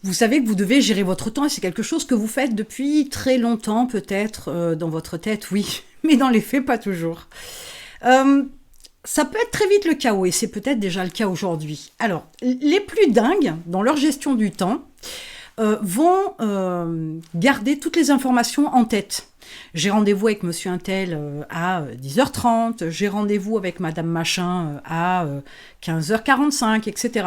Vous savez que vous devez gérer votre temps et c'est quelque chose que vous faites depuis très longtemps peut-être, dans votre tête, oui, mais dans les faits, pas toujours. Euh, Ça peut être très vite le chaos et c'est peut-être déjà le cas aujourd'hui. Alors, les plus dingues dans leur gestion du temps vont garder toutes les informations en tête. J'ai rendez-vous avec monsieur Untel à 10h30, j'ai rendez-vous avec madame Machin à 15h45, etc.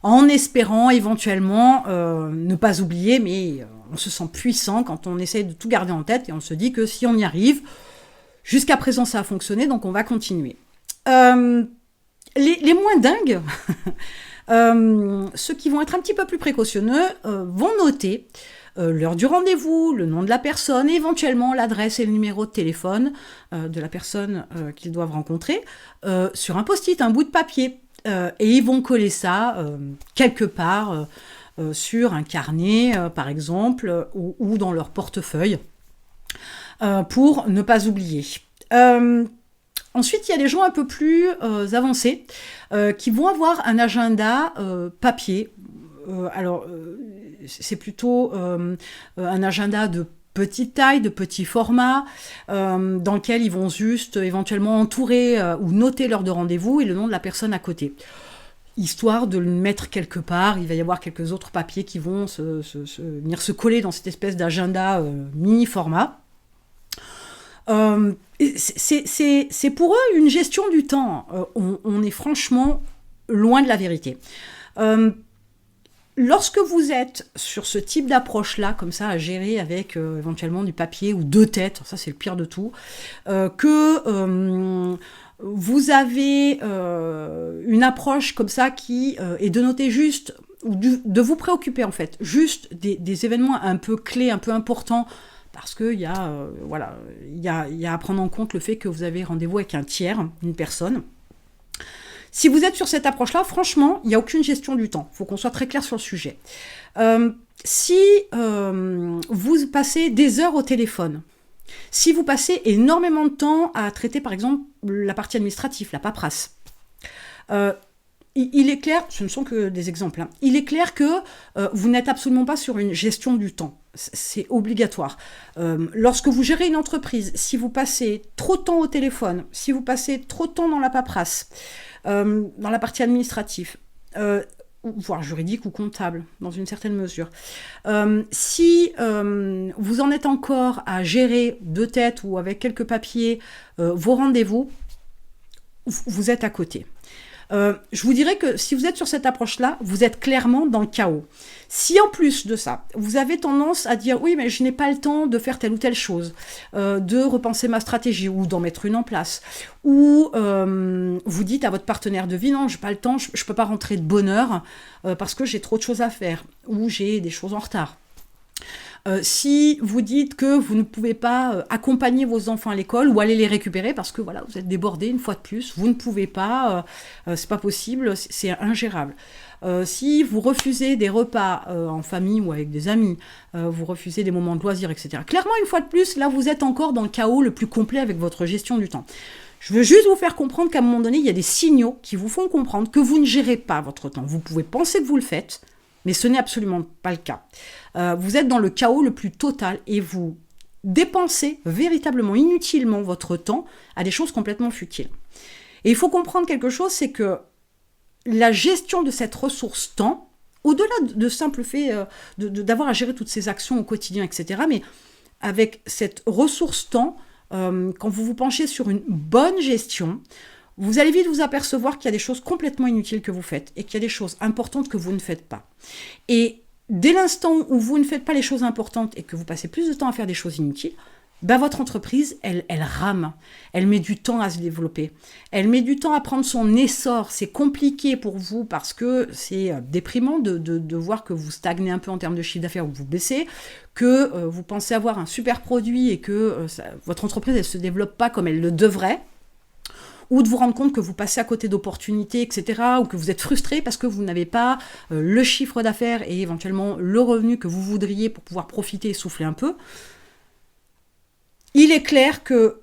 En espérant éventuellement ne pas oublier, mais on se sent puissant quand on essaie de tout garder en tête et on se dit que si on y arrive, jusqu'à présent ça a fonctionné, donc on va continuer. Euh, les moins dingues, ceux qui vont être un petit peu plus précautionneux, vont noter l'heure du rendez-vous, le nom de la personne, et éventuellement l'adresse et le numéro de téléphone de la personne qu'ils doivent rencontrer sur un post-it, un bout de papier. Et ils vont coller ça quelque part sur un carnet, par exemple, ou dans leur portefeuille, pour ne pas oublier. Ensuite, il y a des gens un peu plus avancés qui vont avoir un agenda papier. C'est plutôt un agenda de petite taille, de petit format, dans lequel ils vont juste éventuellement entourer ou noter l'heure de rendez-vous et le nom de la personne à côté. Histoire de le mettre quelque part, il va y avoir quelques autres papiers qui vont venir se coller dans cette espèce d'agenda mini-format. C'est pour eux une gestion du temps. On est franchement loin de la vérité. Lorsque vous êtes sur ce type d'approche-là, comme ça, à gérer avec éventuellement du papier ou deux têtes, ça c'est le pire de tout, que vous avez une approche comme ça qui est de noter juste, ou de vous préoccuper en fait, juste des événements un peu clés, un peu importants, parce qu'il y a, y a à prendre en compte le fait que vous avez rendez-vous avec un tiers, une personne. Si vous êtes sur cette approche-là, franchement, il n'y a aucune gestion du temps. Il faut qu'on soit très clair sur le sujet. Si vous passez des heures au téléphone, si vous passez énormément de temps à traiter, par exemple, la partie administrative, la paperasse, il est clair, ce ne sont que des exemples, hein, il est clair que vous n'êtes absolument pas sur une gestion du temps. C'est obligatoire. Lorsque vous gérez une entreprise, si vous passez trop de temps au téléphone, si vous passez trop de temps dans la paperasse, dans la partie administrative, voire juridique ou comptable, dans une certaine mesure, si vous en êtes encore à gérer de tête ou avec quelques papiers vos rendez-vous, vous êtes à côté. Je vous dirais que si vous êtes sur cette approche-là, vous êtes clairement dans le chaos. Si en plus de ça, vous avez tendance à dire « oui, mais je n'ai pas le temps de faire telle ou telle chose, de repenser ma stratégie ou d'en mettre une en place », ou vous dites à votre partenaire de vie « non, j'ai pas le temps, je ne peux pas rentrer de bonne heure parce que j'ai trop de choses à faire ou j'ai des choses en retard ». Si vous dites que vous ne pouvez pas accompagner vos enfants à l'école ou aller les récupérer parce que voilà, vous êtes débordé une fois de plus, vous ne pouvez pas, c'est pas possible, c'est ingérable. Si vous refusez des repas en famille ou avec des amis, vous refusez des moments de loisirs, etc. Clairement, une fois de plus, là, vous êtes encore dans le chaos le plus complet avec votre gestion du temps. Je veux juste vous faire comprendre qu'à un moment donné, il y a des signaux qui vous font comprendre que vous ne gérez pas votre temps. Vous pouvez penser que vous le faites, mais ce n'est absolument pas le cas. Vous êtes dans le chaos le plus total et vous dépensez véritablement, inutilement votre temps à des choses complètement futiles. Et il faut comprendre quelque chose, c'est que la gestion de cette ressource temps, au-delà de simple fait d'avoir à gérer toutes ces actions au quotidien, etc., mais avec cette ressource temps, quand vous vous penchez sur une bonne gestion, vous allez vite vous apercevoir qu'il y a des choses complètement inutiles que vous faites et qu'il y a des choses importantes que vous ne faites pas. Et dès l'instant où vous ne faites pas les choses importantes et que vous passez plus de temps à faire des choses inutiles, ben votre entreprise, elle rame. Elle met du temps à se développer. Elle met du temps à prendre son essor. C'est compliqué pour vous parce que c'est déprimant de voir que vous stagnez un peu en termes de chiffre d'affaires ou que vous baissez, que vous pensez avoir un super produit et que votre entreprise, elle ne se développe pas comme elle le devrait, ou de vous rendre compte que vous passez à côté d'opportunités, etc., ou que vous êtes frustré parce que vous n'avez pas le chiffre d'affaires et éventuellement le revenu que vous voudriez pour pouvoir profiter et souffler un peu. Il est clair que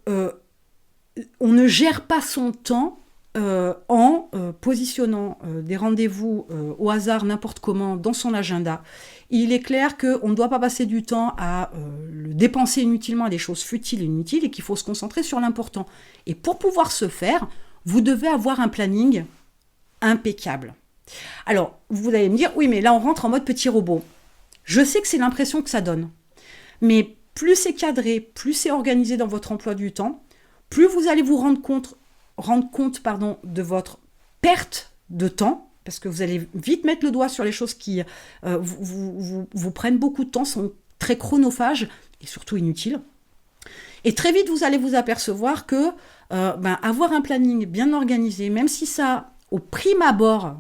on ne gère pas son temps en positionnant des rendez-vous au hasard n'importe comment dans son agenda. Il est clair qu'on ne doit pas passer du temps à le dépenser inutilement à des choses futiles et inutiles et qu'il faut se concentrer sur l'important. Et pour pouvoir ce faire, vous devez avoir un planning impeccable. Alors, vous allez me dire, oui, mais là on rentre en mode petit robot. Je sais que c'est l'impression que ça donne. Mais plus c'est cadré, plus c'est organisé dans votre emploi du temps, plus vous allez vous rendre compte de votre perte de temps, parce que vous allez vite mettre le doigt sur les choses qui vous prennent beaucoup de temps, sont très chronophages et surtout inutiles. Et très vite, vous allez vous apercevoir que avoir un planning bien organisé, même si ça, au prime abord,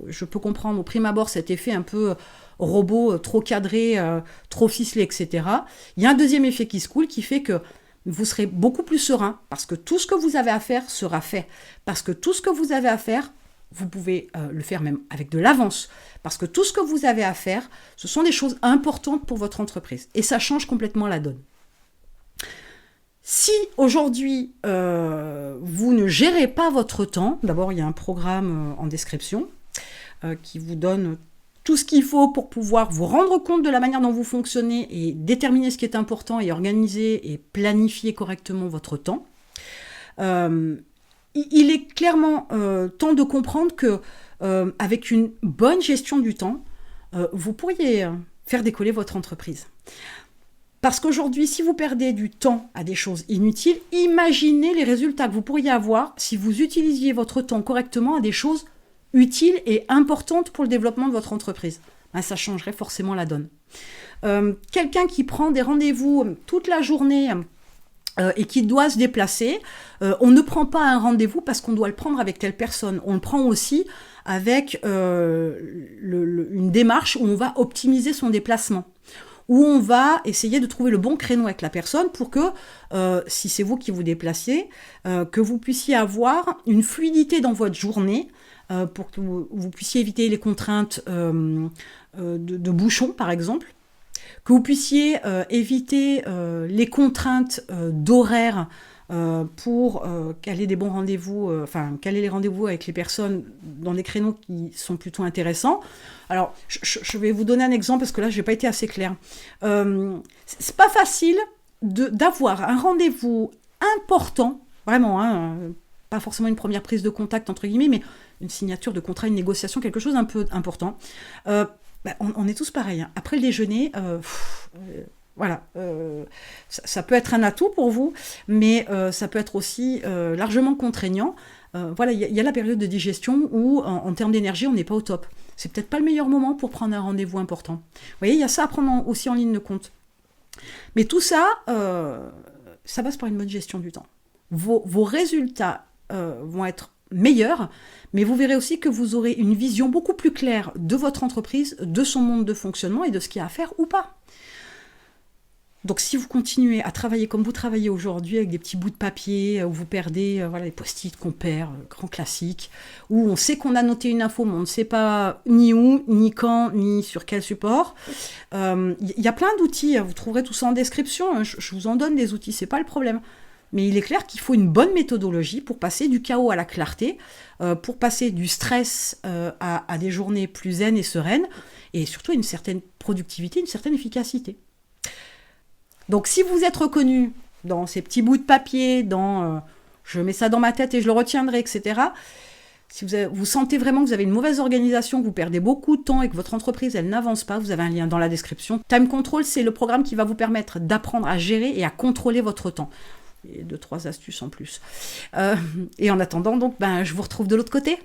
je peux comprendre au prime abord cet effet un peu robot, trop cadré, trop ficelé, etc. Il y a un deuxième effet qui se coule qui fait que vous serez beaucoup plus serein parce que tout ce que vous avez à faire sera fait. Parce que tout ce que vous avez à faire, vous pouvez le faire même avec de l'avance. Parce que tout ce que vous avez à faire, ce sont des choses importantes pour votre entreprise. Et ça change complètement la donne. Si aujourd'hui, vous ne gérez pas votre temps, d'abord il y a un programme en description qui vous donne tout ce qu'il faut pour pouvoir vous rendre compte de la manière dont vous fonctionnez et déterminer ce qui est important et organiser et planifier correctement votre temps. Il est clairement temps de comprendre que avec une bonne gestion du temps, vous pourriez faire décoller votre entreprise. Parce qu'aujourd'hui, si vous perdez du temps à des choses inutiles, imaginez les résultats que vous pourriez avoir si vous utilisiez votre temps correctement à des choses utiles et importantes pour le développement de votre entreprise. Ça changerait forcément la donne. Quelqu'un qui prend des rendez-vous toute la journée et qui doit se déplacer, on ne prend pas un rendez-vous parce qu'on doit le prendre avec telle personne. On le prend aussi avec une démarche où on va optimiser son déplacement, où on va essayer de trouver le bon créneau avec la personne pour que, si c'est vous qui vous déplacez, que vous puissiez avoir une fluidité dans votre journée, pour que vous puissiez éviter les contraintes de bouchons, par exemple, que vous puissiez éviter les contraintes d'horaire pour caler des bons rendez-vous, caler les rendez-vous avec les personnes dans des créneaux qui sont plutôt intéressants. Alors, je vais vous donner un exemple parce que là, je n'ai pas été assez claire. C'est pas facile d'avoir un rendez-vous important, vraiment, pas forcément une première prise de contact, entre guillemets, mais une signature de contrat, une négociation, quelque chose d'un peu important. On est tous pareils. Après le déjeuner, voilà, ça peut être un atout pour vous, mais ça peut être aussi largement contraignant. Voilà, il y a la période de digestion où, en termes d'énergie, on n'est pas au top. C'est peut-être pas le meilleur moment pour prendre un rendez-vous important. Vous voyez, il y a ça à prendre aussi en ligne de compte. Mais tout ça, ça passe par une bonne gestion du temps. Vos résultats vont être meilleurs, mais vous verrez aussi que vous aurez une vision beaucoup plus claire de votre entreprise, de son monde de fonctionnement et de ce qu'il y a à faire ou pas. Donc si vous continuez à travailler comme vous travaillez aujourd'hui avec des petits bouts de papier où vous perdez les post-it qu'on perd, grand classique, où on sait qu'on a noté une info mais on ne sait pas ni où, ni quand, ni sur quel support. Il y a plein d'outils, vous trouverez tout ça en description, je vous en donne des outils, c'est pas le problème. Mais il est clair qu'il faut une bonne méthodologie pour passer du chaos à la clarté, pour passer du stress à des journées plus zen et sereines, et surtout une certaine productivité, une certaine efficacité. Donc si vous êtes reconnu dans ces petits bouts de papier, dans je mets ça dans ma tête et je le retiendrai, etc., si vous sentez vraiment que vous avez une mauvaise organisation, que vous perdez beaucoup de temps et que votre entreprise, elle n'avance pas, vous avez un lien dans la description. Time Control, c'est le programme qui va vous permettre d'apprendre à gérer et à contrôler votre temps. Et 2-3 astuces en plus. Et en attendant, donc, je vous retrouve de l'autre côté.